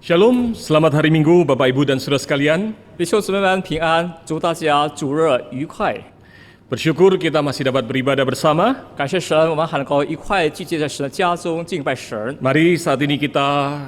Shalom, selamat hari Minggu Bapak Ibu dan Saudara sekalian. 弟兄姊妹们平安，祝大家主日愉快。 Bersyukur kita masih dapat beribadah bersama. 感谢神，我们还能够一块聚集在神的家中敬拜神。 Mari saat ini kita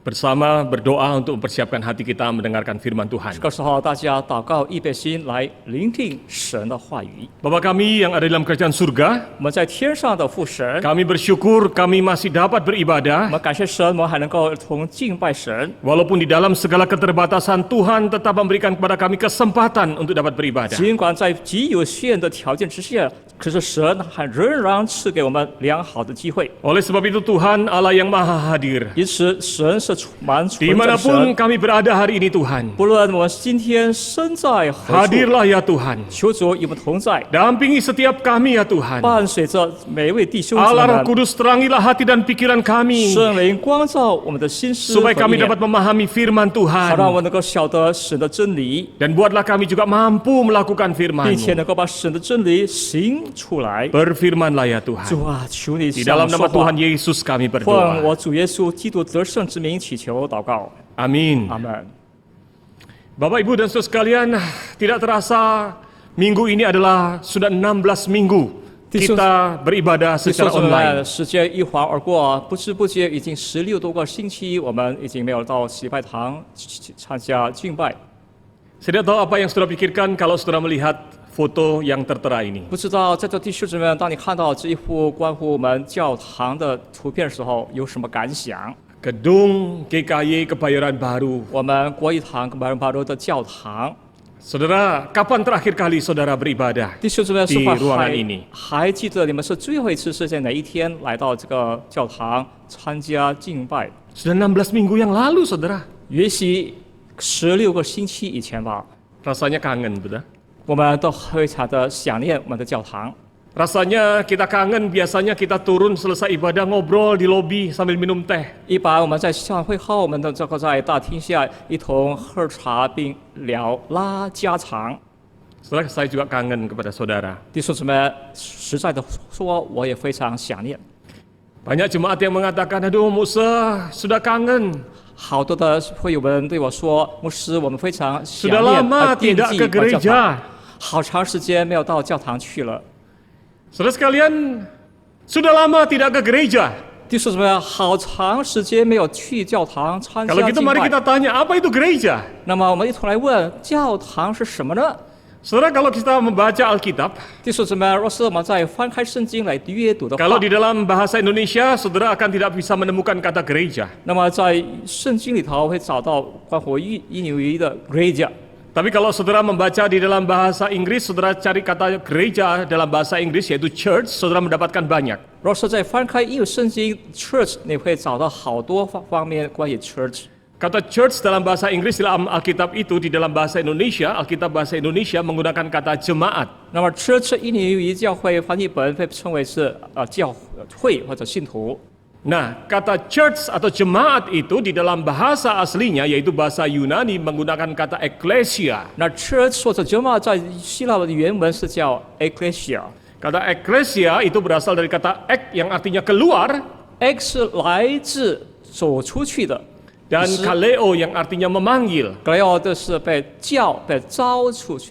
bersama berdoa untuk mempersiapkan hati kita mendengarkan firman Tuhan. 这个时候，大家祷告，预备心来聆听神的话语。 Bapa kami yang ada dalam kerajaan surga, 我们在天上的父神， kami bersyukur kami masih dapat 我 beribadah. 们感谢神，我们还能够同敬拜神。 Walaupun di dalam segala keterbatasan Tuhan tetap memberikan kepada kami kesempatan untuk dapat beribadah. 尽管在极有限的条件之下，可是神还仍然赐给我们良好的机会。 Oleh sebab itu Tuhan Allah yang maha hadir. 因此，神是满存在的 Dimanapun 神。 kami berada hari ini Tuhan, 不论我们今天身在何处， hadirlah ya Tuhan. 求主与我们同在， Dampingi setiap kami ya Tuhan. 伴随着每一位弟兄姊 Allah 妹 Roh 们。 Kudus terangilah hati dan pikiran kami 圣灵光照我们的心思和 supaya 意 kami 念， dapat memahami firman 好让 Tuhan 我们能够晓得神的真理， dan buatlah kami juga mampu melakukan 并且 firman-Mu. 能够把神的真理行出来。 Berfirmanlah ya Tuhan. 主啊，求你 Di 向我 dalam 们 nama 说话 Tuhan，Yesus kami 奉 berdoa. 我主耶稣基督得胜之名祈求祷告， Amin. 阿门。 Bapak Ibu dan Saudara sekalian, tidak terasa minggu ini adalah sudah 16 minggu kita beribadah 弟兄 secara 姊妹们， online. 时间一晃而过，不知不觉已经16多个星期，我们已经没有到礼拜堂参加敬拜。 Saya tidak tahu apa yang saudara pikirkan kalau saudara melihat foto yang tertera ini. 不知道在座弟兄姊妹们，当你看到这一幅关乎我们教堂的图片的时候，有什么感想？ Gedung GKY Kebayoran Baru. 我们国一堂跟巴伦巴罗的教堂， Saudara, kapan terakhir kali saudara beribadah 弟兄姊妹是 di 否 ruangan ini? 还记得你们是最后一次是在哪一天来到这个教堂参加敬拜？ Sudah 16 minggu yang lalu, saudara. 也许16个星期以前吧， Rasanya kangen, betul? 我们都非常的想念我们的教堂。 Rasanya kita kangen, biasanya kita turun selesai ibadah ngobrol di lobi sambil minum teh. 一般我们在教会后，我们的这个在大厅下一同喝茶并聊拉家常。 Saudara, saya juga kangen kepada saudara. 弟兄姊妹，实在的说，我也非常想念。 Banyak jemaat yang mengatakan, aduh Musa, sudah kangen. 好多的会友们对我说：“牧师，我们非常想 Sudah 念 lama 惦 tidak 记 ke 我教堂， gereja. 好长时间没有到教堂去了。 Saudara sekalian, sudah lama tidak ke gereja. ”弟兄姊妹，好长时间没有去教堂参加 Kalau gitu 敬 mari 拜。 kita tanya, apa itu gereja? 那么我们一同来问：教堂是什么呢？ Saudara, kalau kita membaca Alkitab, 弟兄姊妹，若是我们在翻开圣经来阅读的话 kalau，di dalam bahasa Indonesia, saudara akan tidak bisa menemukan kata gereja. 那么在圣经里头会找到关乎印尼语的 gereja。 Tapi kalau saudara membaca di dalam bahasa Inggris, saudara cari kata gereja dalam bahasa Inggris yaitu church, saudara mendapatkan banyak. 若是在翻开英语圣经 church，你会找到好多方面关于 church。 Kata church dalam bahasa Inggris dalam Alkitab itu di dalam bahasa Indonesia, Alkitab bahasa Indonesia menggunakan kata jemaat. 那么 church 印尼语教会翻译本被称为是教会或者信徒。 Nah, kata church atau jemaat itu di dalam bahasa aslinya yaitu bahasa Yunani menggunakan kata ekklesia. 那 church 或者 jemaat 在希腊的原文是叫 ecclesia。 Kata ekklesia itu berasal dari kata ek yang artinya keluar X 是来自走出去的， dan kaleo yang artinya memanggil. Gleo 的是被叫、被招出去。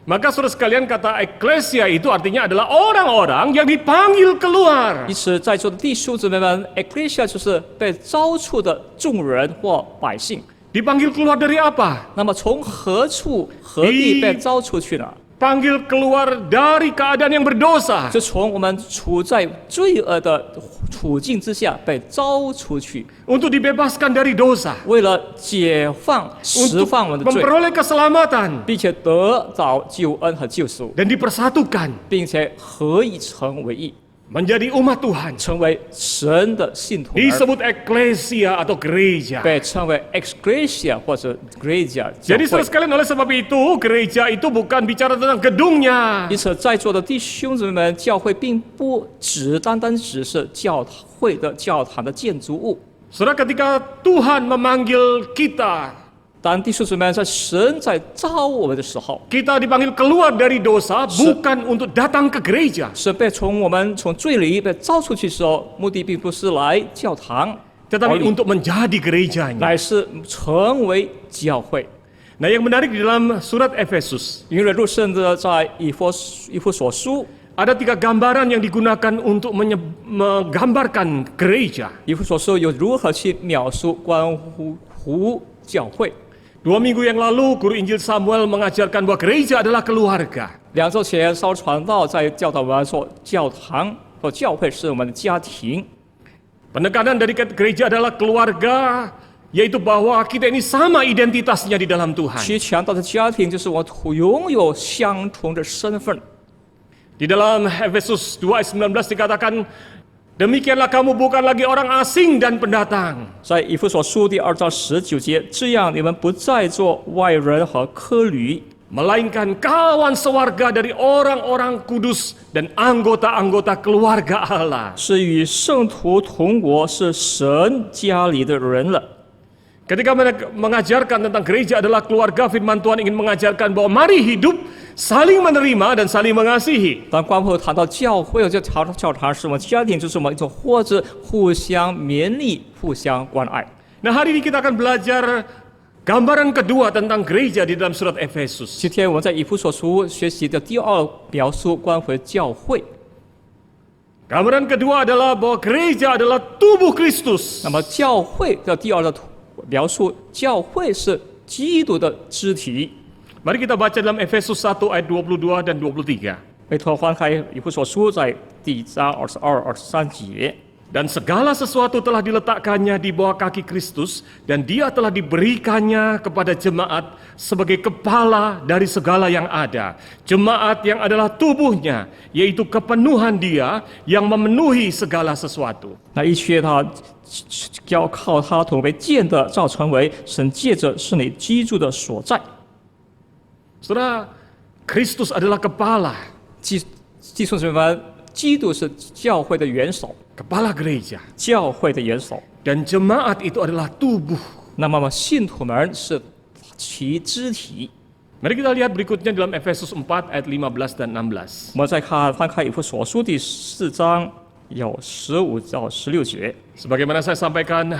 Maka saudara sekalian kata ekklesia itu artinya adalah orang-orang yang dipanggil keluar. 因此，在座的弟兄姊妹们 ，ecclesia 就是被招出的众人或百姓。 Dipanggil keluar dari apa? 那么从何处、何地被招出去呢？ Panggil keluar dari keadaan yang berdosa. 就从我们处在罪恶的处境之下被招出去， Untuk dibebaskan dari dosa. 为了解放、释 Untuk 放我们的罪， memperoleh keselamatan. 并且得到救恩和救赎， Dan dipersatukan. 并且合一成为一， Menjadi umat Tuhan. 成为神的信徒儿， Disebut ekklesia atau gereja. 被称为 ecclesia 或者 gereja 教 Jadi 会 saudara。sekalian oleh sebab itu gereja itu bukan bicara tentang gedungnya. 因此，在座的弟兄姊妹们，教会并不单单只是教会的教堂的建筑物。 Saudara, ketika Tuhan memanggil kita, 当弟兄姊妹在神在招我们的时候， kita dipanggil keluar dari dosa bukan untuk datang ke gereja. 是被我们从罪里被招出去的时候，目的并不是来教堂， tetapi untuk menjadi gerejanya. 乃是成为教会。 Nah, yang menarik di dalam surat Efesus, 引人入胜的在以弗所书， ada 3 gambaran yang digunakan untuk menggambarkan gereja. 以弗所书有如何去描述关乎教会。 2 minggu yang lalu, guru Injil Samuel mengajarkan bahwa gereja adalah keluarga. 2周前，烧传道在教导我们说，教堂和教会是我们的家庭。 Penekanan dari gereja adalah keluarga, yaitu bahwa kita ini sama identitasnya di dalam Tuhan. 其强大的家庭就是我拥有相同的身份。 Di dalam Efesus 2 ayat 19 dikatakan, demikianlah kamu bukan lagi orang asing dan pendatang. 在以弗所书第2章19节，这样你们不再做外人和客旅， Melainkan kawan sewarga dari orang-orang kudus dan anggota-anggota keluarga Allah. 是与圣徒同国，是神家里的人了。 Ketika mengajarkan tentang gereja adalah keluarga, firman Tuhan ingin mengajarkan bahwa mari hidup saling menerima dan saling mengasihi. 当关乎谈到教会，就谈到教堂是我们家庭，就是我们一种或者互相勉励、互相关爱。 Nah, hari ini kita akan belajar gambaran kedua tentang gereja di dalam surat Efesus. 今天我们在以弗所书学习的第二描述关乎教会。 Gambaran kedua adalah bahwa gereja adalah tubuh Kristus. 那么教会的第二的描述，教会是基督的肢体。 Mari kita baca dalam Efesus 1 ayat 22 dan 23. 回头翻开以弗所书，在第1章22、23节。 Dan segala sesuatu telah diletakkannya di bawah kaki Kristus, dan dia telah diberikannya kepada jemaat sebagai kepala dari segala yang ada. Jemaat yang adalah tubuhnya, yaitu kepenuhan dia yang memenuhi segala sesuatu. 那一切他要靠他同为建的，造成为神借着是你居住的所在。 Saudara, Kristus adalah kepala, 弟兄姊妹们，基督是教会的元首， kepala gereja. 教会的元首。 Dan jemaat itu adalah tubuh. 那么信徒们是其肢体。 Mari kita lihat berikutnya dalam Efesus 4 ayat 15 dan 16. 我们再翻开以弗所书第4章，有15到16节。 Sebagaimana saya sampaikan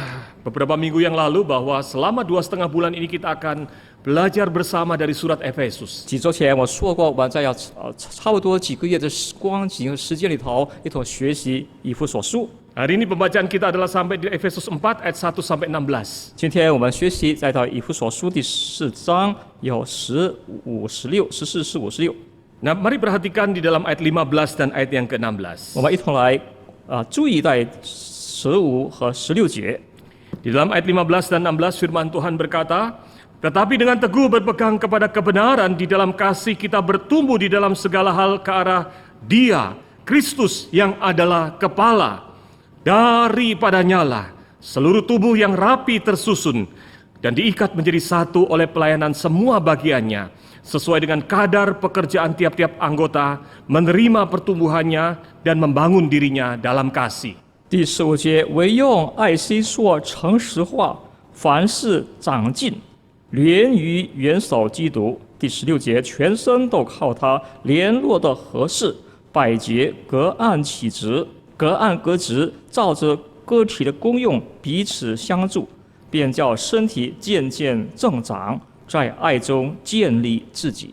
beberapa minggu yang lalu bahwa selama 2,5 bulan ini kita akan belajar bersama dari surat Efesus. 几周前我说过，我们在差不多几个月的光景和时间里头，一同学习以弗所书。 Hari ini pembacaan kita adalah sampai di Efesus 4 ayat 1 sampai 16. 今天我们学习再到以弗所书第4章，有14、15、16。 Nah, mari perhatikan di dalam ayat 15 dan ayat yang ke-16. 我们一同来注意在15和16节。 Di dalam ayat 15 dan 16 firman Tuhan berkata, tetapi dengan teguh berpegang kepada kebenaran di dalam kasih kita bertumbuh di dalam segala hal ke arah Dia, Kristus yang adalah kepala. Daripadanya lah seluruh tubuh yang rapi tersusun dan diikat menjadi satu oleh pelayanan semua bagiannya sesuai dengan kadar pekerjaan tiap-tiap anggota, menerima pertumbuhannya dan membangun dirinya dalam kasih. 第15节，唯用爱心说诚实话，凡事长进，连于元首基督。第16节，全身都靠他联络的合适，百节各按其职，各按各职，照着个体的功用彼此相助，便叫身体渐渐增长，在爱中建立自己。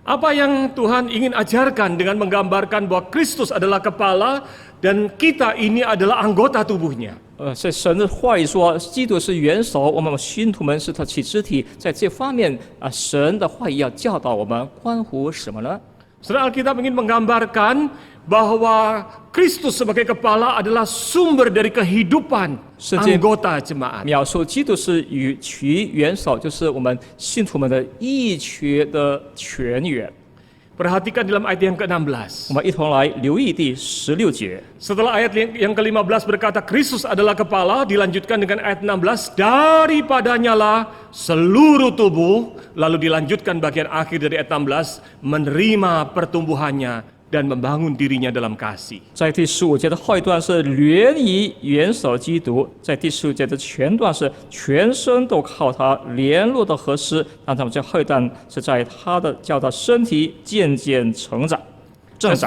Apa yang Tuhan ingin ajarkan dengan menggambarkan bahwa Kristus adalah kepala dan kita ini adalah anggota tubuhnya. 在神的话语说，基督是元首，我们信徒们是他其肢体。在这方面神的话语要教导我们，关乎什么呢？ Saudara, Alkitab ingin menggambarkan bahwa Kristus sebagai kepala adalah sumber dari kehidupan anggota jemaat. 描述基督是其元首，就是我们信徒们的义缺的泉源。 Perhatikan dalam ayat yang ke-16. 我们一同来留意第16节。 Setelah ayat yang ke-15 berkata Kristus adalah kepala, dilanjutkan dengan ayat 16, daripadanya lah seluruh tubuh, lalu dilanjutkan bagian akhir dari ayat 16, menerima pertumbuhannya dan membangun dirinya dalam kasih. 在第15节的后一段是连于元首基督，在第15节的前段是全身都靠他联络的合适，那他们在后一段是在他的叫他身体渐渐成长、增长。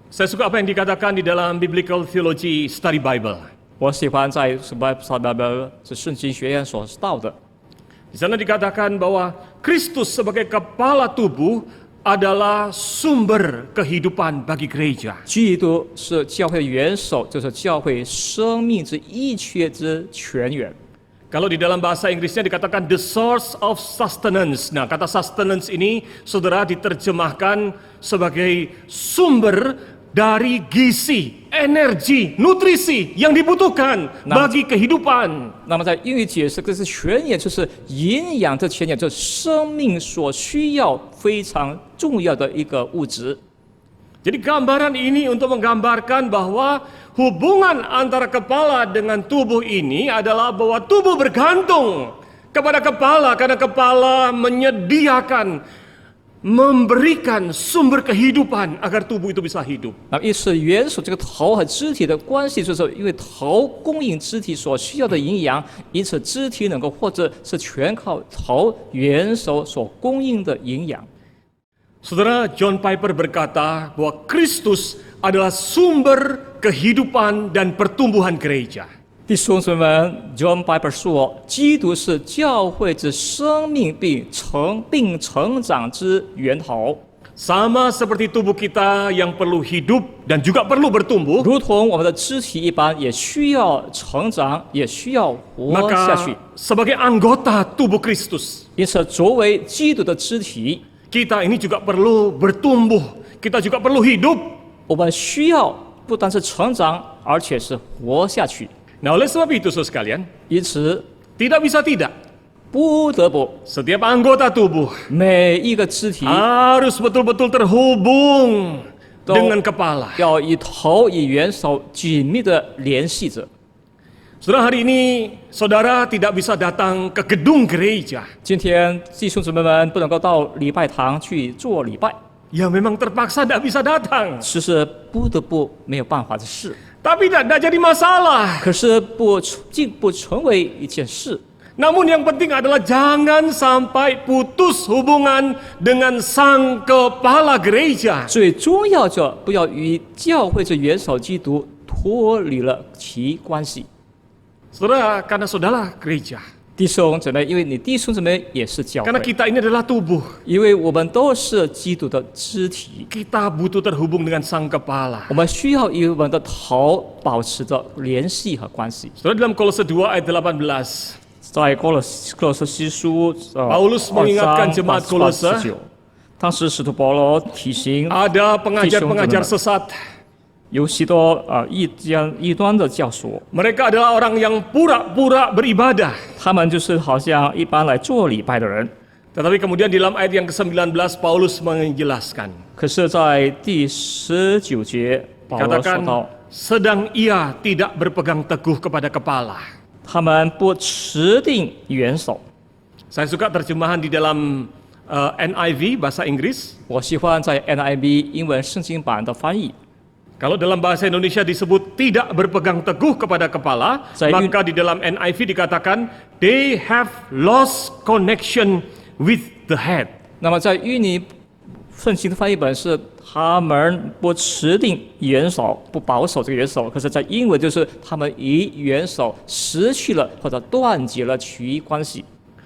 Saya suka apa yang dikatakan di dalam Biblical Theology Study Bible. 我喜欢在这圣经学院所到的， Di sana dikatakan bahwa Kristus sebagai kepala tubuh adalah sumber kehidupan bagi gereja. 基督是教会的元首，就是教会生命之一缺之泉源。 Kalau di dalam bahasa Inggrisnya dikatakan the source of sustenance. Nah, kata sustenance ini saudara diterjemahkan sebagai sumber dari gizi, energi, nutrisi yang dibutuhkan bagi kehidupan. 那么在英语解释，这是泉源，就是营养，这泉源就是生命所需要非常重要的一个物质。 Jadi gambaran ini untuk menggambarkan bahwa hubungan antara kepala dengan tubuh ini adalah bahwa tubuh bergantung kepada kepala karena kepala menyediakan, memberikan sumber kehidupan agar tubuh itu bisa hidup. 那么意思元首这个头和肢体的关系，就是因为头供应肢体所需要的营养，因此肢体能够或者是全靠头元首所供应的营养。 Saudara, John Piper berkata bahwa Kristus adalah sumber kehidupan dan pertumbuhan gereja. 弟兄姊妹们 ，John Piper 说，基督是教会之生命并成长之源头， Sama seperti tubuh kita yang perlu hidup dan juga perlu bertumbuh, 如同我们的肢体一般，也需要成长，也需要活下去 maka。sebagai anggota tubuh Kristus, 因此，作为基督的肢体， kita ini juga perlu bertumbuh, kita juga perlu hidup. 我们需要不单是成长，而且是活下去。 Nah, oleh sebab itu, saudara sekalian, 因此， tidak bisa tidak. 不得不 Setiap anggota tubuh 每一个肢体 harus betul-betul terhubung Tuh. dengan kepala. 要以头以元首紧密的联系着。 Saudara, hari ini saudara tidak bisa datang ke gedung gereja. 今天弟兄姊妹们不能够到礼拜堂去做礼拜， Ya memang terpaksa tidak bisa datang. 这是不得不没有办法的事。 Tapi tidak jadi masalah. 可是竟不成为一件事。 Namun yang penting adalah jangan sampai putus hubungan dengan sang kepala gereja. 最重要者不要与教会这元首基督脱离了其关系。 Saudara, karena saudara gereja. 弟兄姊妹，因为你弟兄姊妹也是教 Karena 会， kita ini adalah tubuh. 因为我们都是基督的肢体， Kita butuh terhubung dengan sang kepala. 我们需要与我们的头保持着联系和关系。 Saudara, dalam Kolose 2 ayat 18. 在哥罗西西书Paulus mengingatkan jemaat Kolose 29，当时使徒保罗提醒 Ada pengajar-pengajar sesat. 有许多异端的教唆， Mereka adalah orang yang pura-pura beribadah. 他们就是好像一般来做礼拜的人。 Tetapi kemudian di dalam ayat yang ke-19 Paulus menjelaskan. 可是，在第19节，保罗说 Katakan 到， sedang ia tidak berpegang teguh kepada kepala. 他们不持定元首。 Saya suka terjemahan di dalam NIV bahasa Inggris. 我喜欢在 NIV 英文圣经版的翻译。 Kalau dalam bahasa Indonesia disebut tidak berpegang teguh kepada kepala, Saya maka di dalam NIV dikatakan they have lost connection with the head. 那么在淤泥圣经的翻译本是他们不持定元首，不保守这个元首。可是，在英文就是他们与元首失去了或者断绝了其关系。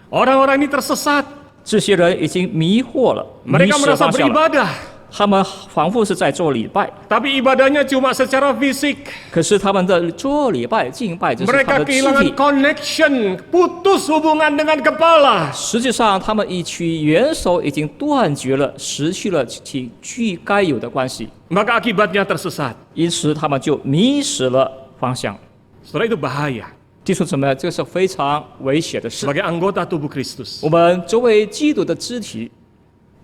Orang-orang ini tersesat. 这些人已经迷惑了，迷 Mereka 失 merasa 方向了。 beribadah, 他们仿佛是在做礼拜， tapi ibadahnya cuma secara fisik. 可是他们的做礼拜敬拜就是他 Mereka 们的肢 kehilangan 体。 connection, putus hubungan dengan kepala. 实际上，他们与其元首已经断绝了，失去了其具该有的关系， Maka akibatnya tersesat. 因此他们就迷失了方向。 Saudara, itu bahaya. 弟兄姊妹，这是非常危险的事。 Sebagai anggota tubuh Kristus, 我们作为基督的肢体，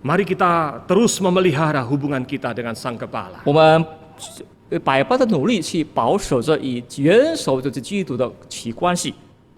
mari kita terus memelihara hubungan kita dengan sang kepala. 我们百般的努力去保守着与元首就是基督的其关系。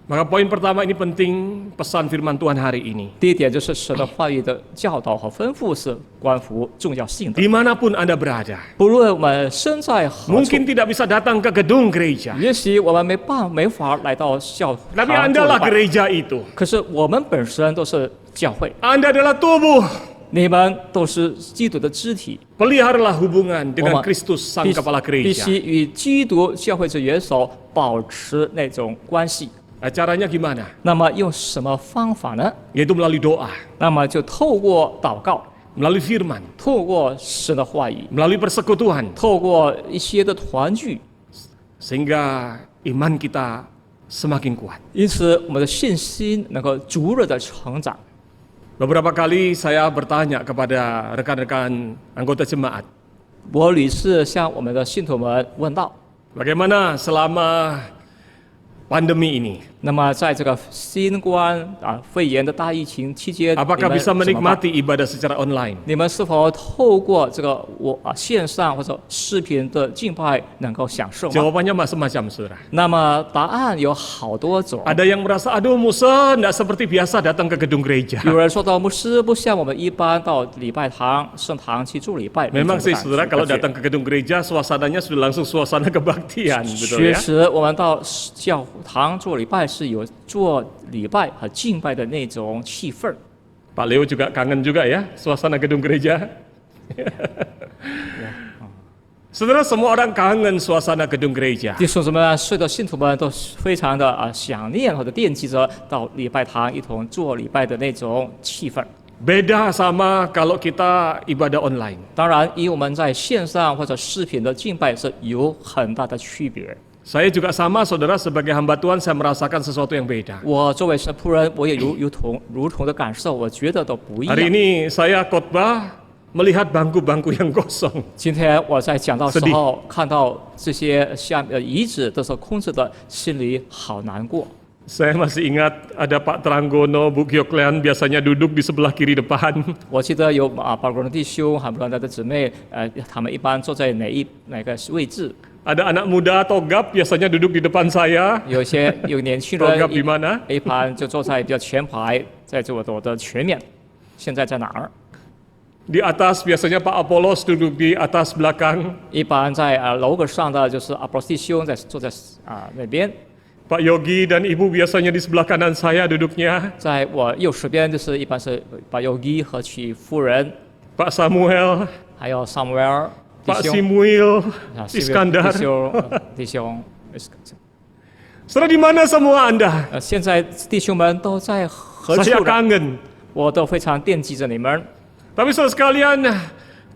Maka poin pertama ini penting, pesan firman Tuhan hari ini. 第一点就是神的话语的教导和吩咐是关乎重要性的。 Dimanapun Anda berada, 不论我们身在何处， mungkin tidak bisa datang ke gedung gereja, 也许我们没法来到教堂 tapi 做 Anda lah 礼拜， gereja itu. 可是我们本身都是教会， Anda adalah tubuh. 你们都是基督的肢体， Peliharalah hubungan 我 dengan 们 Kristus sang 必 kepala 必 gereja. 须与基督教会之元首保持那种关系。 Caranya gimana? 那么用什么方法呢？ Yaitu melalui doa, 那么就透过祷告， melalui firman, 透过神的话语， melalui persekutuan, 透过一些的团聚， sehingga iman kita semakin kuat. 因此我们的信心能够逐日的成长。 Beberapa kali saya bertanya kepada rekan-rekan anggota jemaat, 我屡次向我们的信徒们问道， bagaimana selama pandemi ini? 那么在这个新冠肺炎的大疫情期间， Apakah 你们 bisa 怎么办？ menikmati ibadah secara online? 你们是否透过这个线上或者视频的敬拜能够享受吗？ Jawabannya macam-macam, saudara. 那么答案有好多种。 Ada yang merasa, aduh Musa, tidak seperti biasa datang ke gedung gereja. 有人说到牧师不像我们一般到礼拜堂、圣堂去做礼拜。 Memang sih 那种的 saudara 感觉 kalau datang ke gedung gereja suasananya sudah langsung suasana kebaktian, betul 确 ya? 实，我们到教堂做礼拜是有做礼拜和敬拜的那种气氛。 Pak Leo juga kangen juga ya suasana gedung gereja. Saudara, semua orang kangen suasana gedung gereja. 弟兄姊妹们，所有的信徒们都非常的想念或者惦记着到礼拜堂一同做礼拜的那种气氛。 Beda sama kalau kita ibadah online. 当然，以我们在线上或者视频的敬拜是有很大的区别。 Saya juga sama, saudara, sebagai hamba Tuhan saya merasakan sesuatu yang beda. 我作为神仆人，我也如同的感受，我觉得都不一 Hari 样。 ini saya khotbah melihat bangku-bangku yang kosong. 今天我在讲道时候看到这些遗址都是空置的，心里好难过。 Saya masih ingat ada Pak Tranggono, Bu Gyoklean biasanya duduk di sebelah kiri depan. 我记得有保罗的弟兄、韩布兰的姊妹，他们一般坐在哪个位置？ Ada anak muda Togap biasanya duduk di depan saya. 有年轻 Togap di 人 mana? 一般就坐在比较前排，在我的前面。现在在哪儿？ Di atas biasanya Pak Apolos duduk di atas belakang. 一般在楼阁上的就是阿波罗弟兄坐在那边， Pak Yogi dan Ibu biasanya di sebelah kanan saya duduknya. 在我右手边就是一般是把友谊和娶夫人， Pak Samuel, 还有 Samuel 弟 Pak 兄 Simuil, 西 Iskandar. 弟兄。 Saudara, di mana semua Anda? 现在弟兄们都在何 Saya 处呢？ kangen. 我都非常惦记着你们。 Tapi saudara sekalian,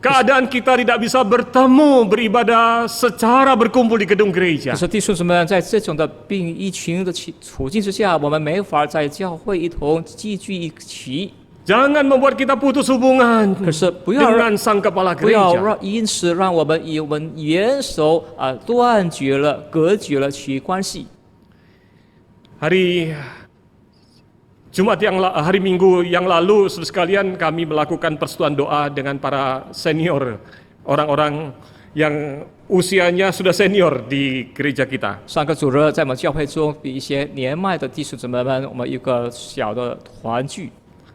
keadaan kita tidak bisa bertemu beribadah secara berkumpul di gedung 可 gereja. 是弟兄姊妹，在这种的疫情的处境之下，我们没法在教会一同聚一起。 Jangan membuat kita putus hubungan 可是不要 dengan sang kepala 不要 gereja. 因此让我们与我们元首断绝了、隔绝了其关系。 Hari Minggu yang lalu, saudara sekalian, kami melakukan persetujuan doa dengan para senior, orang-orang yang usianya sudah senior di gereja kita. 上个主日在我们教会中，比一些年迈的弟兄姊妹们，我们有个小的团聚。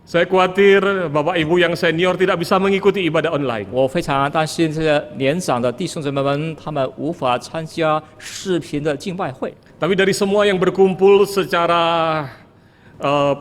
Saya khawatir Bapak Ibu yang senior tidak bisa mengikuti ibadah online. 我非常担心这些年长的弟兄姊妹们，他们无法参加视频的敬拜会。 Tapi dari semua yang berkumpul secara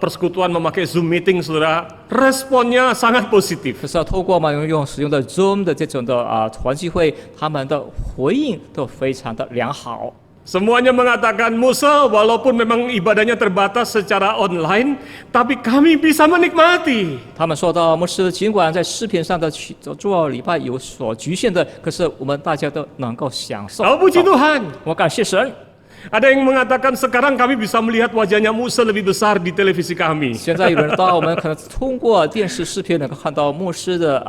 persekutuan memakai Zoom meeting, saudara, responnya sangat positif. 可是透过我们使用的 Zoom 的这种的团聚会，他们的回应都非常的良好。 Semuanya mengatakan, Musa, walaupun memang ibadahnya terbatas secara online, tapi kami bisa menikmati. 他们说到，牧师尽管在视频上的做礼拜有所局限的，可是我们大家都能够享受。 Oh, puji Tuhan. 我感谢神。 Ada yang mengatakan sekarang kami bisa melihat wajahnya Musa lebih besar di televisi kami. 现在有人到，我们可能通过电视视频能够看到牧师的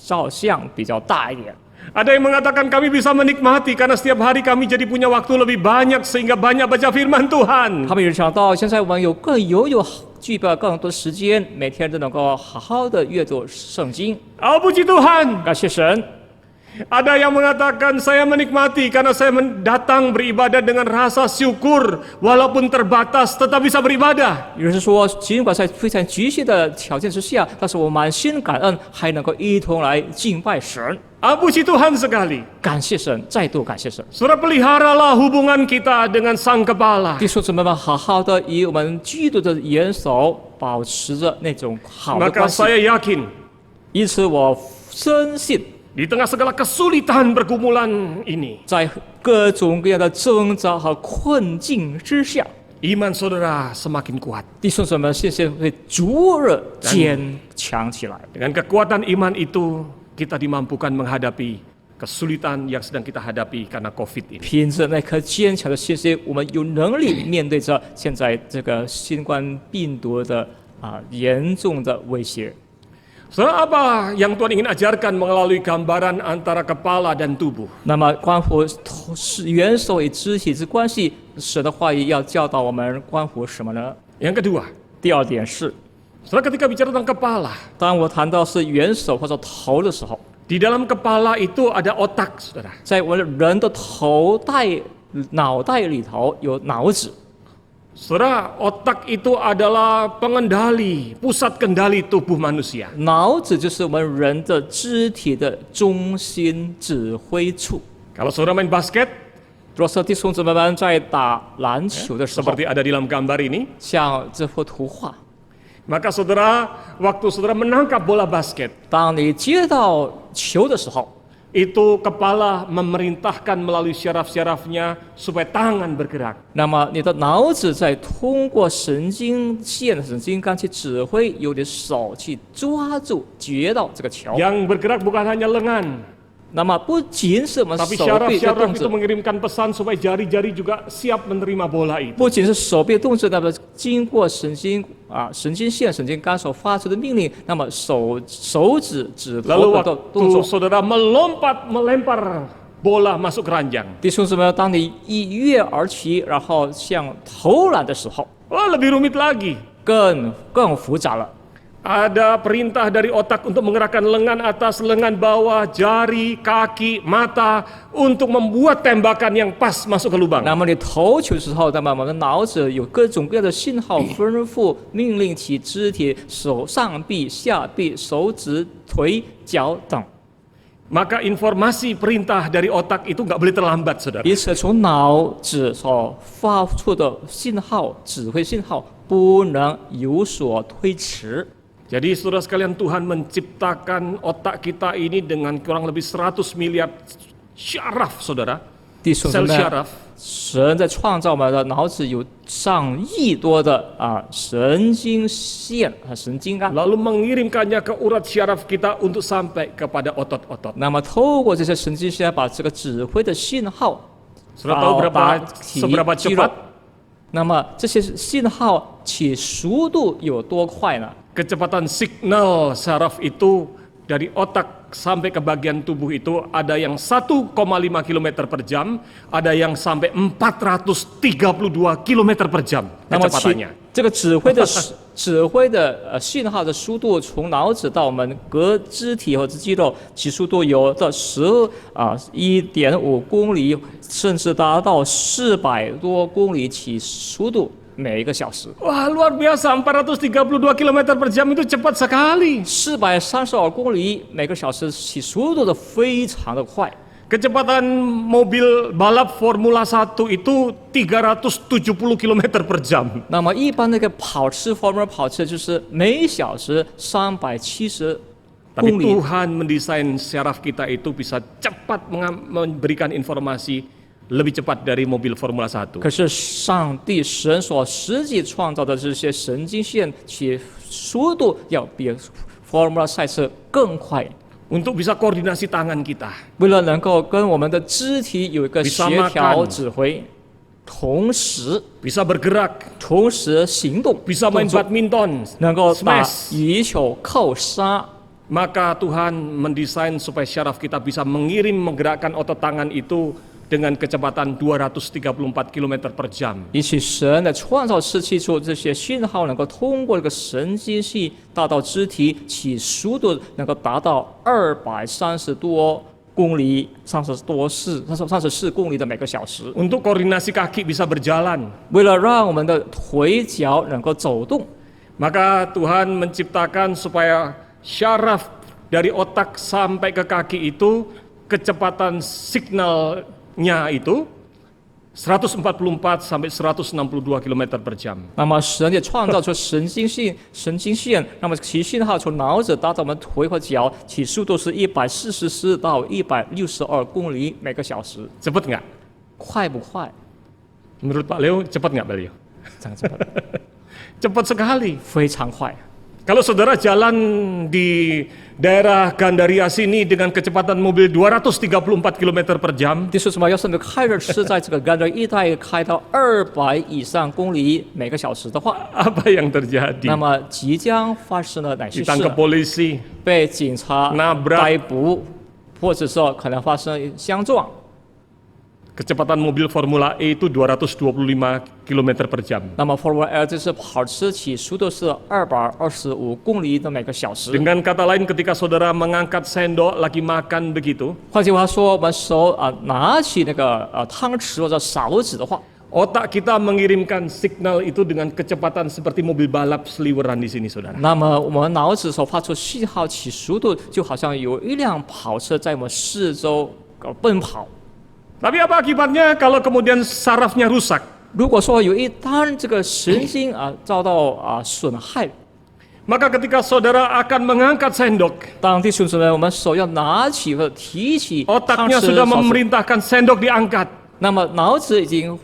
照相比较大一点。 Ada yang mengatakan kami bisa menikmati karena setiap hari kami jadi punya waktu lebih banyak sehingga banyak baca firman Tuhan. 他们有人想到，现在我们具备更多时间，每天都能够好好的阅读圣经。 Oh, puji Tuhan. 感谢神。 Ada yang mengatakan saya menikmati karena saya datang beribadah dengan rasa syukur walaupun terbatas tetap bisa beribadah. 有人说，尽管在非常局限的条件之下，但是我满心感恩，还能够一同来敬拜神。 Ah, puji Tuhan sekali. 感谢神，再度感谢神。 Saudara, peliharalah hubungan kita dengan sang kepala. 弟兄姊妹们，好好的与我们基督的元首保持着那种好的 Maka 关系。 saya yakin 因此我深信， di tengah segala kesulitan pergumulan ini, 在各种各样的挣扎和困境之下， iman saudara semakin kuat. 弟兄姊妹们，信心会逐日坚强起来。 Dengan kekuatan iman itu, kita dimampukan menghadapi kesulitan yang sedang kita hadapi karena COVID ini. 凭着那颗坚强的信心，我们有能力面对着现在这个新冠病毒的严重的威胁。 Saudara, apa yang Tuhan ingin ajarkan melalui gambaran antara kepala dan tubuh? 那么，关乎元首与肢体之关系，神的话语要教导我们关乎什么呢？ Yang kedua, 第二点是， saudara ketika bicara tentang kepala, 当我谈到是元首或者头的时候， di dalam kepala itu ada otak, saudara. 在我们人的脑袋里头有脑子。 Saudara, otak itu adalah pengendali, pusat kendali tubuh manusia. 脑子就是我们人的肢体的中心指挥处。 Kalau saudara main basket, 若是弟兄姊妹们在打篮球的时候， seperti ada di dalam gambar ini, 像这幅图画， maka saudara, waktu saudara menangkap bola basket, 当你接到球的时候， itu kepala memerintahkan melalui syaraf-syarafnya supaya tangan bergerak. 那么你的脑子在通过神经线、神经干去指挥，由你的手去抓住、接到这个球。 Yang bergerak bukan hanya lengan, 那么不仅是我们 tapi 手臂的 syaraf-syaraf 动 itu 作， mengirimkan pesan supaya jari-jari juga siap menerima bola itu. 不仅是手臂动作，那么经过神经线、神经干所发出的命令，那么手指指 Lalu 头的动 waktu 作。 saudara melempar bola masuk keranjang, 弟兄姊妹，当你一跃而起，然后向投篮的时候， wah lebih rumit lagi. 更复杂了。 Ada perintah dari otak untuk menggerakkan lengan atas, lengan bawah, jari, kaki, mata untuk membuat tembakan yang pas masuk ke lubang. 那么你投球之后，那么我们的脑子有各种各样的信号吩咐、命令其肢体、手上臂、下臂、手指、腿、脚等。 Maka informasi perintah dari otak itu nggak boleh terlambat, saudara. 因此，从脑子所发出的信号、指挥信号不能有所推迟。 Jadi saudara sekalian, Tuhan menciptakan otak kita ini dengan kurang lebih 100 miliar syaraf, saudara. 弟兄姊 Sel 妹， syaraf. 神在创造我们的脑子有上亿多的神经线神经干。 Lalu mengirimkannya ke urat syaraf kita untuk sampai kepada otot-otot. 那么透过这些神经线，把这个指挥的信号 Saudara tahu 达 seberapa 肌肉 cepat？ 那么这些信号起速度有多快呢？ Kecepatan signal syaraf itu dari otak sampai ke bagian tubuh itu ada yang 1,5 km per jam, ada yang sampai 432 km per jam 那么 kecepatannya. 这个指挥的信号的速度，从脑子到我们各肢体或者肌肉，其速度有的1.5公里，甚至达到400多公里起速度。 每一个小时 Wah, luar biasa, 432 km per jam itu cepat sekali. ，432公里每个小时起速度的非常的快。 Kecepatan mobil balap Formula 1 itu 370 km per jam. 那么一般那个Formula 跑车就是每小时370 Tapi 公里。 Tuhan mendesain syaraf kita itu bisa cepat memberikan informasi lebih cepat dari mobil Formula 1. 可是上帝神所实际创造的这些神经线，其速度要比 Formula 赛车更快。 Untuk bisa koordinasi tangan kita, 为了能够跟我们的肢体有一个协调指挥，同时 bisa bergerak, 行动， bisa main 动作 badminton, 能够打 smash. 羽球、扣杀。 Maka Tuhan mendesain supaya syaraf kita bisa mengirim menggerakkan otot tangan itu dengan kecepatan 234 km per jam. 因此，神的创造是记住这些信号能够通过这个神经系到肢体，其速度能够达到230多公里、34公里的每个小时。 Untuk koordinasi kaki bisa berjalan, 为了让我们的腿脚能够走动， maka Tuhan menciptakan supaya syaraf dari otak sampai ke kaki itu kecepatan signalnya itu 144 sampai 162 km per jam. 那么神也创造出神经线，那么其信号从脑子到我们腿和脚，其速度是144到162公里每个小时， Cepat nggak? 快不快？ Menurut Pak Leo, cepat nggak Pak Leo? 这样子吧， Cepat sekali. 非常快。 Kalau saudara jalan di daerah Gandaria sini dengan kecepatan mobil 234 km per jam, 第四什么？要是你开着车在这个甘蔗一带开到200以上公里每个小时的话， apa yang terjadi? 那么即将发生了哪些事？ Ditangkap polisi, 被警察 Nabrak 逮捕，或者说可能发生相撞。 kecepatan mobil Formula E itu 225 km per jam. 那么 Formula L 这是跑车起速度是225公里的每个小时。 Dengan kata lain, ketika saudara mengangkat sendok lagi makan begitu, 换句话说，我们手拿起那个汤匙或者勺子的话， otak kita mengirimkan signal itu dengan kecepatan seperti mobil balap seliweran di sini, saudara. 那么我们脑子所发出信号起速度，就好像有一辆跑车在我们四周奔跑。 Tapi apa akibatnya kalau kemudian sarafnya rusak? 如果说有一旦这个神经遭到损害， Maka ketika saudara akan mengangkat sendok, 当弟兄姊妹我们手要拿起或者提起汤 otaknya 匙 sudah 勺子， memerintahkan sendok diangkat. 那么脑子已经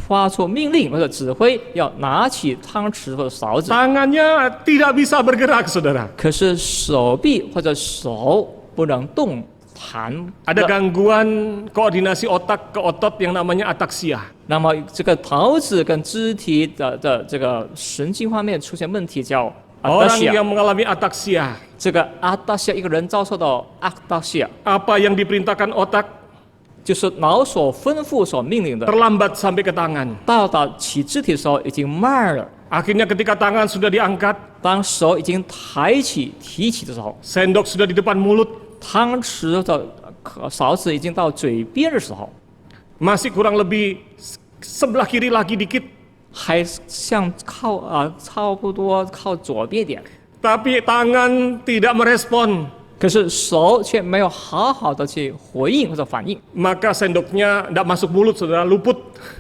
发出命令或者指挥，要拿起汤匙或者勺子， Tangannya tidak bisa bergerak, saudara. 可是手臂或者手不能动弹。 Ada gangguan koordinasi otak ke otot yang namanya ataksia. 那么这个脑子跟肢体的这个神经方面出现问题，叫 Orang ataxia。 yang mengalami ataksia, 这个 ataxia 一个人遭受到 ataxia， apa yang diperintahkan otak 就是脑所吩咐所命令的， terlambat sampai ke tangan. 到达起肢体的时候已经慢了。 Akhirnya ketika tangan sudah diangkat, 当手已经抬起提起的时候， sendok sudah di depan mulut, 汤匙的勺子已经到嘴边的时候， masih kurang lebih sebelah kiri lagi dikit, 还像差不多靠左边一点， tapi tangan tidak merespon. 可是手却没有好好的去回应或者反应， Maka sendoknya tidak masuk mulut, saudara, luput.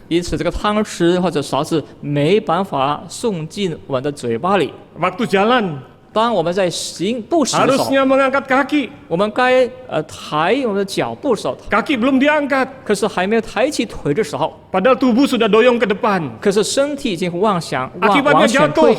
因此这个汤匙或者勺子没办法送进我们的嘴巴里。 Waktu jalan, 当我们在步行的时候， harusnya mengangkat kaki. 我们该抬我们的脚步的时候， Kaki belum diangkat, 可是还没有抬起腿的时候， padahal tubuh sudah doyong ke depan. 可是身体已经往 Akibatnya 前 jatuh. 退，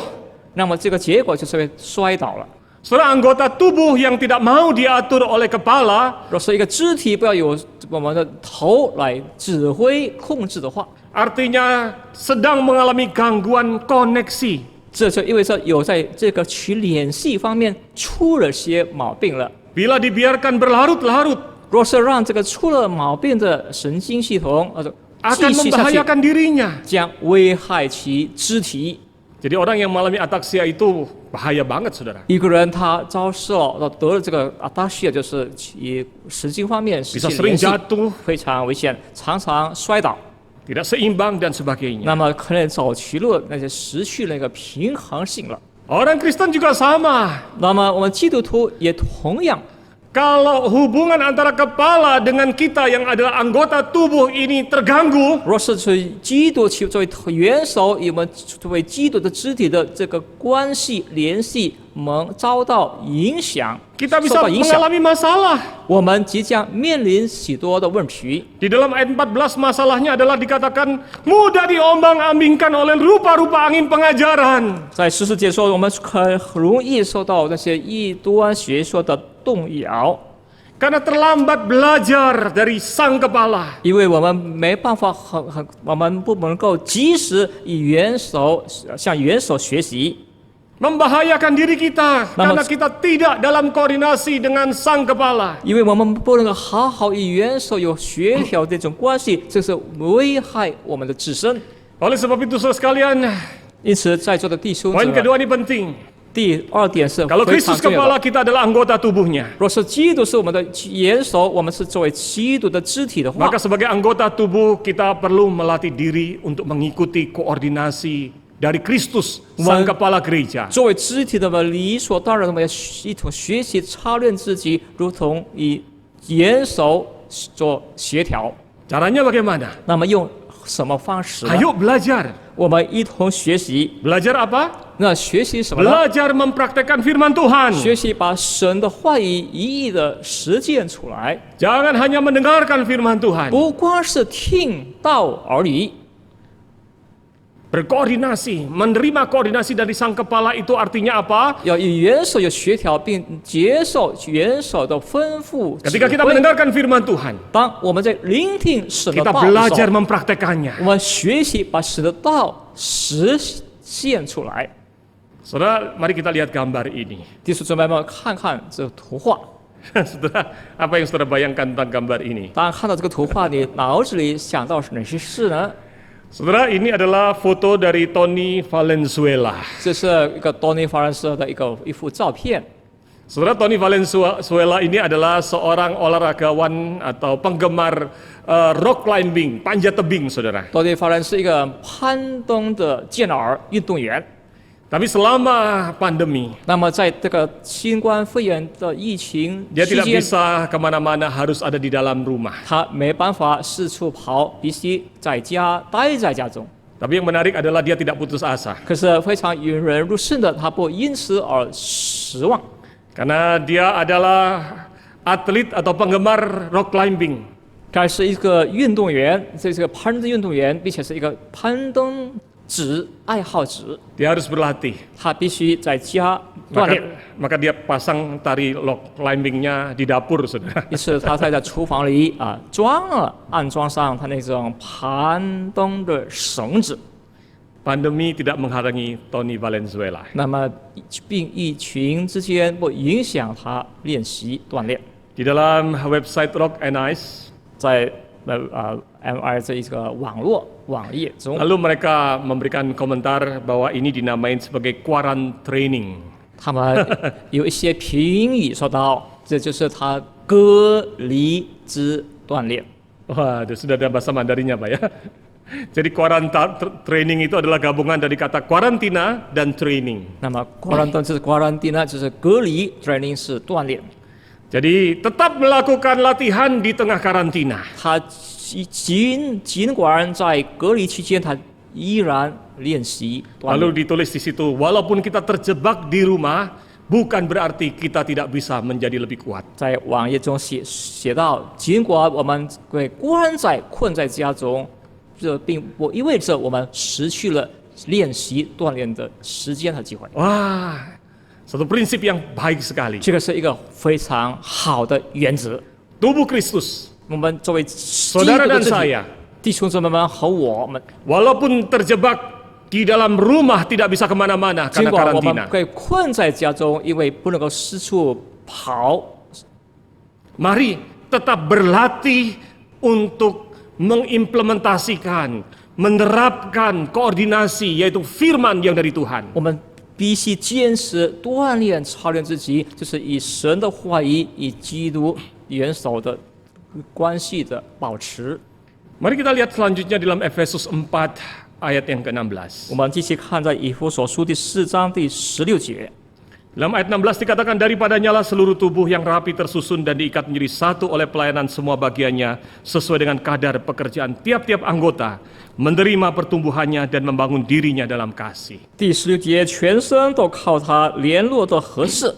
那么这个结果就是会摔倒了。 Saudara, anggota tubuh yang tidak mau diatur oleh kepala 若是一个肢体不要由我们的头来指挥控制的话， artinya sedang mengalami gangguan koneksi. 这就意味着有在这个取联系方面出了些毛病了。 Bila dibiarkan berlarut-larut, 若是让这个出了毛病的神经系统继 akan 续下去， membahayakan dirinya. 将危害其肢体。 Jadi orang yang mengalami ataksia itu bahaya banget, saudara. 一个人他得了这个ataxia，就是以神经方面失 Bisa 去 sering 联系， jatuh, 非常危险，常常摔倒。 tidak seimbang dan sebagainya. 那么可能走歧路，那些失去那个平衡性了。 Orang Kristen juga sama. 那么我们基督徒也同样， Kalau hubungan antara kepala dengan kita yang adalah anggota tubuh ini terganggu, 若是作为基督作为元首，与我们作为基督的肢体的这个关系联系遭到影响， kita 受 bisa 到影响， mengalami masalah. 我们即将面临许多的问题。 Di dalam ayat 14 masalahnya adalah dikatakan mudah diombang-ambingkan oleh rupa-rupa angin pengajaran. 在14节说，我们很容易受到那些异端学说的动摇， Karena terlambat belajar dari sang kepala. 因为我们没办法我们不能够及时向元首学习。 Membahayakan diri kita karena kita tidak dalam koordinasi dengan sang kepala. 因为我们不能够好好与元首有协调这种关系，这是危害我们的自身。 Oleh sebab itu, saudara sekalian, 因此，在座的弟兄姊 poin 妹， kedua ini penting. 第二点是 Kalau 非常 Kristus 重要 kepala 的。 kita adalah anggota tubuhnya, 若是基督是我们的元首，我们是作为基督的肢体的话， maka sebagai anggota tubuh kita perlu melatih diri untuk mengikuti koordinasi dari Kristus, sang kepala gereja. 作为肢体的我们理所当然的我们要一同学习操练自己，如同与元首做协调。 Caranya bagaimana? 那么用什么方式呢？ Ayo belajar. 我们一同学习。 Belajar apa? 那学习什么呢？ Belajar mempraktekkan firman Tuhan. 学习把神的话语一一的实践出来， Jangan hanya mendengarkan firman Tuhan. 不光是听到而已。 Berkoordinasi, menerima koordinasi dari sang kepala itu artinya apa? 要与元首有协调，并接受元首的吩咐指 Ketika kita 挥。 mendengarkan firman Tuhan, 当我们在聆听神的 kita 道的时 belajar 候， mempraktekannya. 我们学习把神的道实现出来。 Saudara, mari kita lihat gambar ini. 弟兄姊妹们，看看这图画。 Saudara, apa yang saudara bayangkan tentang gambar ini? 当看到这个图画，你脑子里想到是哪些事呢？ Saudara, ini adalah foto dari Tony Valenzuela. 这是一个多尼法兰斯的一幅照片。 Saudara, Tony Valenzuela ini adalah seorang olahragawan atau penggemar rock climbing, panjat tebing, saudara. 多尼法兰是一个攀登的健儿运动员。 Tapi selama pandemi, 那么在这个新冠肺炎的疫情 dia 期 tidak 间， bisa kemana-mana, harus ada di dalam rumah. 他没办法四处跑，必须在家待在家中。 Tapi yang menarik adalah dia tidak putus asa. 可是非常引人入胜的，他不因此而失望， Karena dia adalah atlet atau penggemar rock climbing. 他是一个运动员，这是个攀登运动员，并且是一个攀登爱好者。 Dia harus berlatih. 他必须在家锻炼。 Maka dia pasang tari rock climbingnya di dapur, saudara. 于是他在厨房里安装上他那种攀登的绳子。 Pandemi tidak menghalangi Tony Valenzuela. 那么疫情之间不影响他练习锻炼。 Di dalam website Rock and Ice, 在MR 这一个网页中， lalu mereka memberikan komentar bahwa ini dinamain sebagai quarantine training. 他们有一些评语说到，这就是他隔离之锻炼。 Wah, sudah ada bahasa Mandarinnya, Pak ya. Jadi quarantine training itu adalah gabungan dari kata karantina dan training. 那么 quarantine 就是 quarantine 就是隔离 ，training 是锻炼。 Jadi tetap melakukan latihan di tengah karantina. 他尽管在隔离期间，他依然练习锻 Lalu 炼。 ditulis di situ, walaupun kita terjebak di rumah, bukan berarti kita tidak bisa menjadi lebih kuat. 在网页中写到，尽管我们被困在家中，这并不意味着我们失去了练习锻炼的时间和机会。 Wah, satu prinsip yang baik sekali. 这个是一个非常好的原则。 Tubuh Kristus, 我们作为基督 saudara 的 dan 肢体， saya, 弟兄姊妹们和我们， walaupun terjebak di dalam rumah tidak bisa kemana-mana 尽 karena 管我们 karantina. 被困在家中，因为不能够四处跑， Mari tetap berlatih untuk mengimplementasikan, menerapkan koordinasi yaitu firman yang dari Tuhan. 我们必须坚持锻炼、操练自己，就是以神的话语、以基督元首的关系的保持。 Mari kita lihat selanjutnya dalam Efesus 4 ayat yang ke-16. 我们继续看在以弗所书第4章第16节。 Dalam ayat 16 dikatakan daripadanya lah seluruh tubuh yang rapi tersusun dan diikat menjadi satu oleh pelayanan semua bagiannya sesuai dengan kadar pekerjaan tiap-tiap anggota menerima pertumbuhannya dan membangun dirinya dalam kasih. 第16节，全身都靠他联络的合适，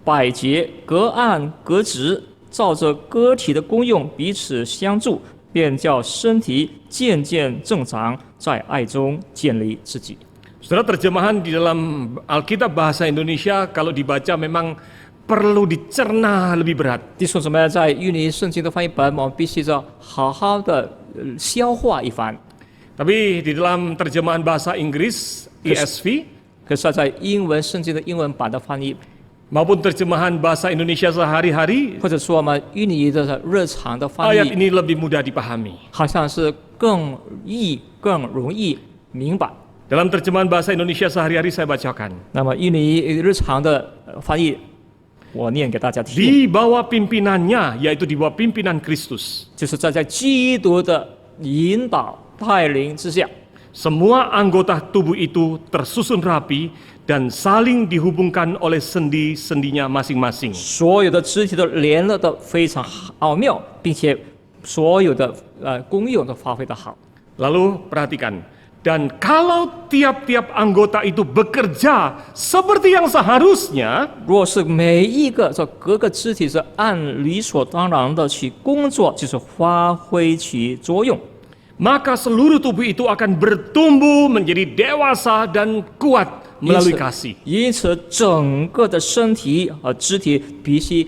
百节各按各职，照着个体的功用彼此相助，便叫身体渐渐正长，在爱中建立自己。 Saudara, terjemahan di dalam Alkitab bahasa Indonesia kalau dibaca memang perlu dicerna lebih berat. 弟兄姊妹，在印尼圣经的翻译本，我们必须要好好的消化一番。 Tapi di dalam terjemahan bahasa Inggris ESV 可是，在英文圣经的英文版的翻译， maupun terjemahan bahasa Indonesia sehari-hari 或者说我们印尼的日常的翻 ayat 译， ini lebih mudah dipahami. 好像是更更容易明白。 Dalam terjemahan bahasa Indonesia sehari-hari saya bacakan. 那么印尼日常的翻译，我念给大家听， Di bawah pimpinannya, yaitu di bawah pimpinan Kristus, 就是在基督的引导带领之下， semua anggota tubuh itu tersusun rapi dan saling dihubungkan oleh sendi-sendinya masing-masing. 所有的肢体都联络得非常奥妙，并且所有的功用都发挥得好。Lalu perhatikan, dan kalau tiap-tiap anggota itu bekerja seperti yang seharusnya, 若是每一个这各个肢体是按理所当然的去工作，就是发挥其作用， maka seluruh tubuh itu akan bertumbuh menjadi dewasa dan kuat melalui kasih. 因此整个的身体肢体必须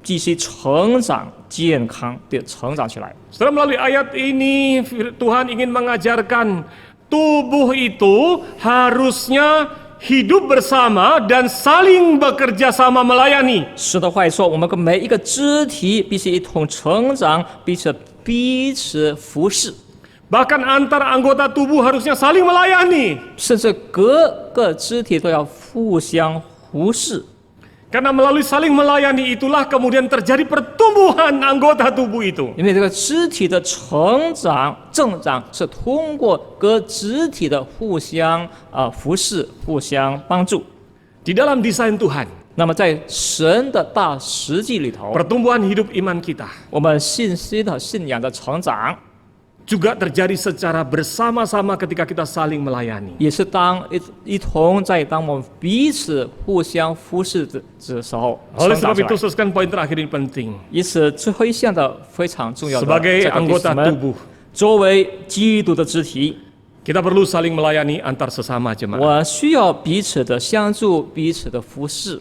继续成长健康的成长起来。 Setelah melalui ayat ini Tuhan ingin mengajarkan tubuh itu harusnya hidup bersama dan saling bekerja sama melayani. 是的话说，我们跟每一个肢体必须一同成长，彼此服侍， Bahkan antara anggota tubuh harusnya saling melayani. 甚至各个肢体都要互相服侍。 Karena melalui saling melayani itulah kemudian terjadi pertumbuhan anggota tubuh itu. 因为这个肢体的增长是通过各肢体的互相服侍、互相帮助。 Di dalam desain Tuhan, 那么在神的大实际里头， pertumbuhan hidup iman kita 我们信仰的成长， juga terjadi secara bersama-sama ketika kita saling melayani. 也是一同当我们彼此互相服侍的时候 Oleh 成长 sebab 起来 itu, saudara, poin terakhir ini penting. 因此，最后一项的非常重要的 Sebagai 这个弟 anggota 兄们 tubuh, 作为基督的肢体， kita perlu saling melayani antar sesama jemaat. 我需要彼此的相助，彼此的服侍。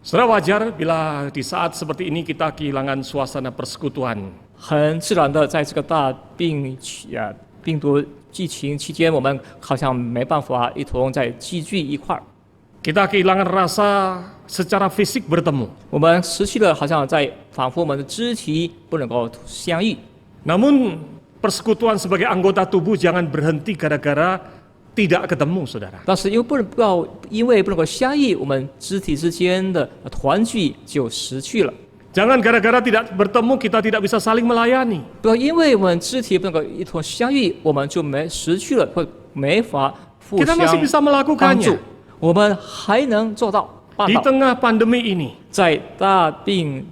Saudara, wajar bila di saat seperti ini kita kehilangan suasana persekutuan. 很自然的，在这个大病毒疫情期间，我们好像没办法一同在聚一块儿。 Kita kehilangan rasa secara fisik bertemu. 我们失去了，好像仿佛我们的肢体不能够相遇。 Namun persekutuan sebagai anggota tubuh jangan berhenti gara-gara tidak ketemu, saudara. 但是因为不能够相遇，我们肢体之间的团聚就失去了。 Jangan gara-gara tidak bertemu kita tidak bisa saling melayani. 不要因为我们肢体不能够一同相遇，我们就失去了或没法互 Kita 相 masih bisa 帮助 melakukannya.。我们还能做到办 Di 到， tengah pandemi ini. 在大病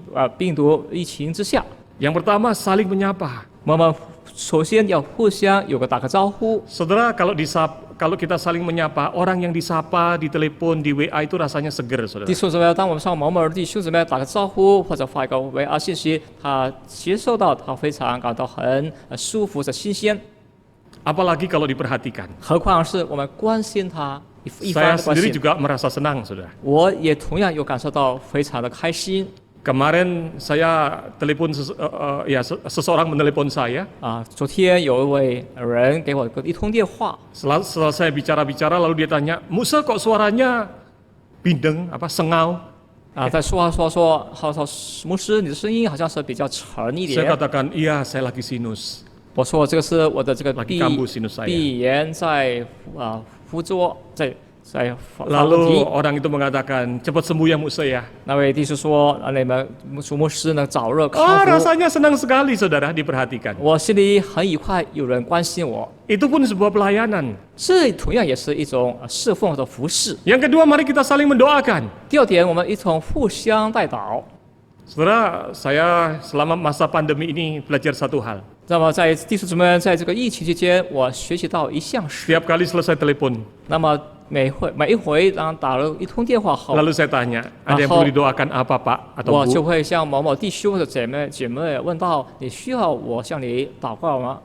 毒疫情之下， Yang pertama saling menyapa. 我们首先要互相打个招呼。 Saudara, kalau kita saling menyapa, orang yang disapa di telepon, di WA itu rasanya seger, saudara. 弟兄姊妹，当我们向某某弟兄姊妹打个招呼，或者发一个WA信息，他接受到，他非常感到很舒服、很新鲜。 Apalagi kalau diperhatikan. 何况是我们关心他一 Saya 番的关 sendiri 心， juga merasa senang, saudara. 我也同样有感受到非常的开心。 Kemarin saya telepon seseorang menelepon saya. 昨天有一位人给我一通电话， Setelah saya bicara-bicara lalu dia tanya, "Musa kok suaranya bindeng, sengau?" 在说，他说牧师，你的声音好像是比较沉一 Saya 点。 katakan, "Iya, saya lagi sinus." 我说这个是我的这个 Lagi kambuh sinus saya. 鼻炎在附着，在发问 Lalu 题。 orang itu mengatakan, "Cepat sembuh ya Musa ya." 那位弟兄说，你们牧师呢早日康 Ah, 复。 rasanya senang sekali, saudara, diperhatikan. 我心里很愉快，有人关心我， Itu pun sebuah pelayanan. 这同样也是一种侍奉的服侍。 Yang kedua, mari kita saling mendoakan. 第二点，我们一同互相代祷。 Saudara, saya selama masa pandemi ini belajar satu hal. 那么在弟兄姊妹，在这个疫情期间，我学习到一项事。 Setiap kali selesai telepon, 那么每一回当打了一通电话后， lalu saya tanya, ada yang perlu didoakan apa Pak 我 atau 就 Bu? 会向某某弟兄或者姐妹问到：你需要我向你祷告吗？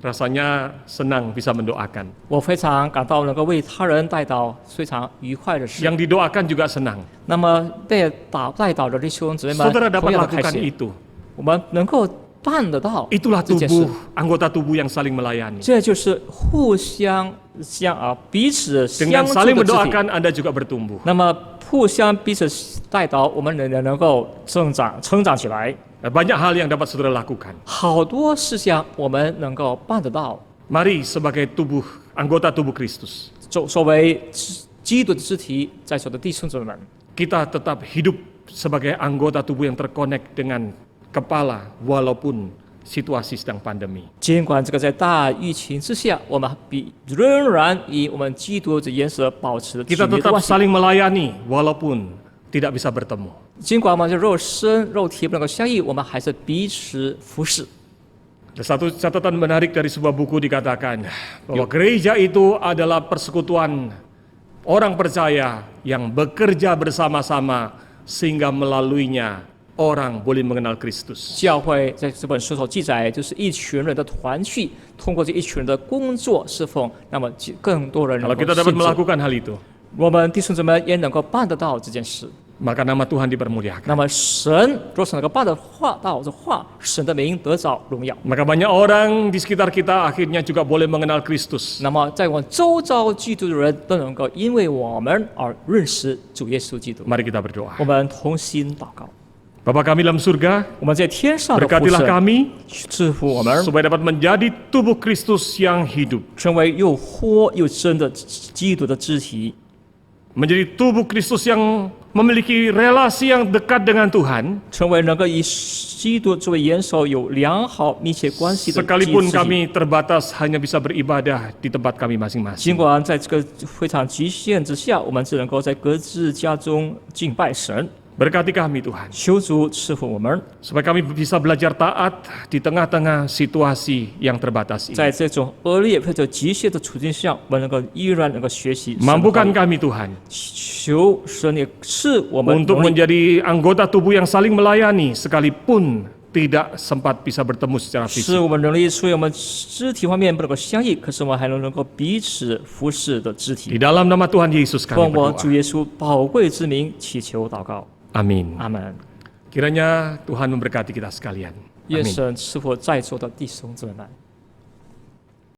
Rasanya senang bisa mendoakan. 我非常感到能够为他人代祷，非常愉快的事。 Yang didoakan juga senang. 那么被代祷的弟兄姊妹 Saudara 们 dapat 同样的开 lakukan 心， itu. 我们能够办得到 Itulah 这件事 tubuh,。anggota tubuh yang saling melayani. 这就是互相彼此 Dengan 相助 saling 的肢体。 mendoakan Anda juga bertumbuh. 那么互相彼此代祷，我们能够成长起来。 Banyak hal yang dapat saudara lakukan. 好多事项我们能够办得到。 Mari sebagai anggota tubuh Kristus, 作为基督的肢体，在座的弟兄姊妹们， kita tetap hidup sebagai anggota tubuh yang terkonek dengan kepala walaupun situasi sedang pandemi. 尽管这个在大疫情之下，我们仍然以我们基督的颜色保持紧 Kita 密的 tetap 关系。 saling melayani walaupun tidak bisa bertemu. 尽管我们这肉体不能够相遇，我们还是彼此服侍。Ada satu catatan menarik dari sebuah buku dikatakan bahwa gereja itu adalah persekutuan orang percaya yang bekerja bersama-sama sehingga melaluinya orang boleh mengenal Kristus. 教会在这本书所记载，就是一群人的团聚，通过这一群人的工作侍奉，那么更多人能 Kalau 够 kita 信 dapat 主。 melakukan hal itu, 我们弟兄姊妹也能够办得到这件事。 maka nama Tuhan dipermuliakan. 那么神若是能够办得到的话，神的名得着荣耀。 Maka banyak orang di sekitar kita akhirnya juga boleh mengenal Kristus. 那么在我们周遭基督的人都能够因为我们而认识主耶稣基督。 Mari kita berdoa. 我们同心祷告。 Bapa kami dalam surga, 我们在天上的父 berkatilah 神， kami 赐福我们， supaya dapat menjadi tubuh Kristus yang hidup. 成为又活又真的基督的肢体， Menjadi tubuh Kristus yang memiliki relasi yang dekat dengan Tuhan, 成为能够以基督作为元首有良好密切关系的基督 sekalipun 肢体。 kami terbatas hanya bisa beribadah di tempat kami 尽 masing-masing. 管在这个非常局限之下，我们只能够在各自家中敬拜神。 Berkati kami Tuhan, 求主赐福我们， supaya kami bisa belajar taat di tengah-tengah situasi yang terbatas ini. 在这种恶劣或者极限的处境下，我们能够依然能够学习神的话 Mampukan 语。 kami Tuhan 求神也赐我们 untuk 能力， menjadi anggota tubuh yang saling melayani sekalipun tidak sempat bisa bertemu secara 使 fisik. 我们能力，所以我们肢体方面不能够相异，可是我们还能够彼此服侍的肢 Di 体。 dalam nama Tuhan Yesus kami 奉我主 berdoa. 耶稣宝贵之名祈求祷告， Amin. 阿门。 Kiranya Tuhan memberkati kita sekalian. 愿 Amin. 神赐福在座的弟兄姊妹们。